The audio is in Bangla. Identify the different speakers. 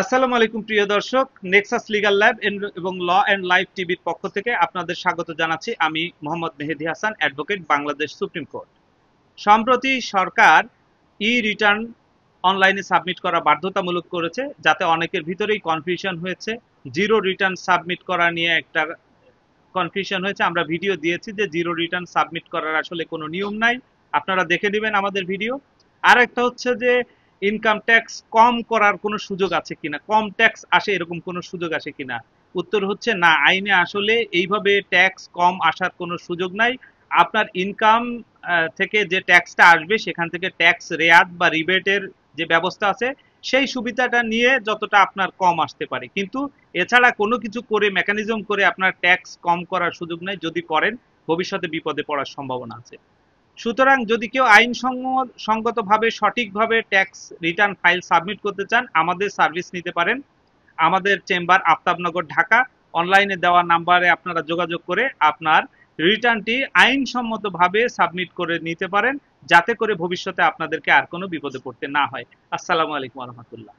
Speaker 1: আসসালামু আলাইকুম প্রিয় দর্শক, নেক্সাস লিগ্যাল ল্যাব এবং ল অ্যান্ড লাইফ টিভির পক্ষ থেকে আপনাদের স্বাগত জানাচ্ছি। আমি Mohammad Mehedi Hasan, advocate, Bangladesh supreme court. সম্প্রতি সরকার রিটার্ন অনলাইনে সাবমিট করা বাধ্যতামূলক করেছে, যাতে অনেকের ভিতরেই কনফিউশন হয়েছে। জিরো রিটার্ন সাবমিট করা নিয়ে একটা কনফিউশন হয়েছে। আমরা ভিডিও দিয়েছি যে জিরো রিটার্ন সাবমিট করার আসলে কোনো নিয়ম নাই, আপনারা দেখে নেবেন আমাদের ভিডিও। আর একটা হচ্ছে যে ইনকাম ট্যাক্স কম করার কোনো সুযোগ আছে কিনা, কম ট্যাক্স আসে এরকম কোনো সুযোগ আসে কিনা। উত্তর হচ্ছে না, আইনে আসলে এইভাবে ট্যাক্স কম আসার কোনো সুযোগ নাই। আপনার ইনকাম থেকে যে ট্যাক্সটা আসবে সেখান থেকে ট্যাক্স রেয়াত বা রিবেটের যে ব্যবস্থা আছে সেই সুবিধাটা নিয়ে যতটা আপনার কম আসতে পারে, কিন্তু এছাড়া কোনো কিছু করে মেকানিজম করে আপনার ট্যাক্স কম করার সুযোগ নেই। যদি করেন ভবিষ্যতে বিপদে পড়ার সম্ভাবনা আছে। সুতরাং যদি কেউ সঙ্গতভাবে সঠিকভাবে ট্যাক্স রিটার্ন ফাইল সাবমিট করতে চান, আমাদের সার্ভিস নিতে পারেন। আমাদের চেম্বার আফতাবনগর, ঢাকা। অনলাইনে দেওয়া নাম্বারে আপনারা যোগাযোগ করে আপনার রিটার্নটি আইনসম্মতভাবে সাবমিট করে নিতে পারেন, যাতে করে ভবিষ্যতে আপনাদেরকে আর কোনো বিপদে পড়তে না হয়। আসসালামু আলাইকুম রহমতুল্লাহ।